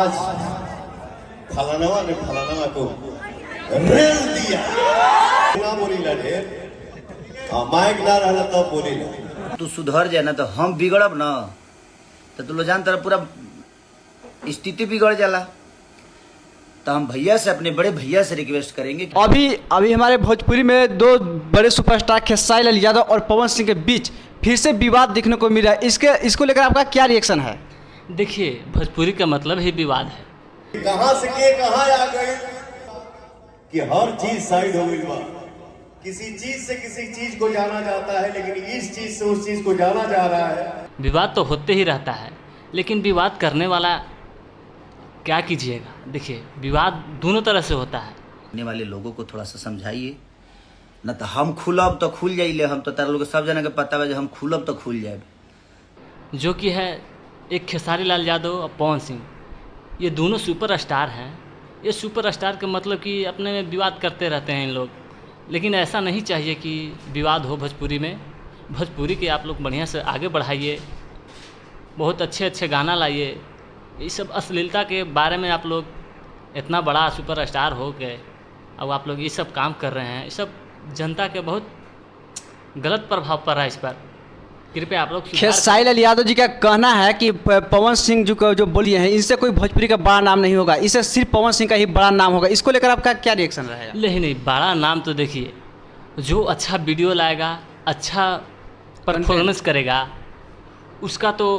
आज फलानवा ने फलानवा को रेल दिया ना बोली लड़े माइक ना रहना तब बोली लड़े। तू सुधर जाए ना तो हम बिगड़ब ना तो तू लो जान तेरा पूरा स्थिति बिगड़ जाला। तो हम भैया से अपने बड़े भैया से रिक्वेस्ट करेंगे कि अभी हमारे भोजपुरी में दो बड़े सुपरस्टार खेसारी लाल यादव और पवन सिंह के बीच फिर से विवाद देखने को मिल रहा है। इसको लेकर आपका क्या रिएक्शन है? देखिए, भोजपुरी का मतलब ही विवाद है। कहां से के कहां आ गए कि हर चीज साइड हो गई बा। किसी चीज से किसी चीज को जाना जाता है, लेकिन इस चीज से उस चीज को जाना जा रहा है। विवाद तो होते ही रहता है, लेकिन विवाद करने वाला क्या कीजिएगा। देखिए, विवाद दोनों तरह से होता है। आने वाले लोगों को थोड़ा सा समझाइए, न तो हम खुलब तो खुल जाइए। हम तो तारा लोग सब जना के पता है हम खुलब तो खुल जाए। जो कि है एक खेसारी लाल यादव और पवन सिंह, ये दोनों सुपर स्टार हैं। ये सुपर स्टार का मतलब कि अपने में विवाद करते रहते हैं इन लोग, लेकिन ऐसा नहीं चाहिए कि विवाद हो भोजपुरी में। भोजपुरी के आप लोग बढ़िया से आगे बढ़ाइए, बहुत अच्छे अच्छे गाना लाइए। ये सब अश्लीलता के बारे में आप लोग इतना बड़ा सुपर स्टार हो गए, अब आप लोग ये सब काम कर रहे हैं। ये सब जनता के बहुत गलत प्रभाव पड़ रहा है इस पर। कृपया आप लोग खेसारी लाल यादव जी का कहना है कि पवन सिंह जो बोलिए हैं, इनसे कोई भोजपुरी का बड़ा नाम नहीं होगा, इससे सिर्फ पवन सिंह का ही बड़ा नाम होगा। इसको लेकर आपका क्या रिएक्शन रहेगा? नहीं, बड़ा नाम तो देखिए, जो अच्छा वीडियो लाएगा, अच्छा परफॉर्मेंस करेगा, उसका तो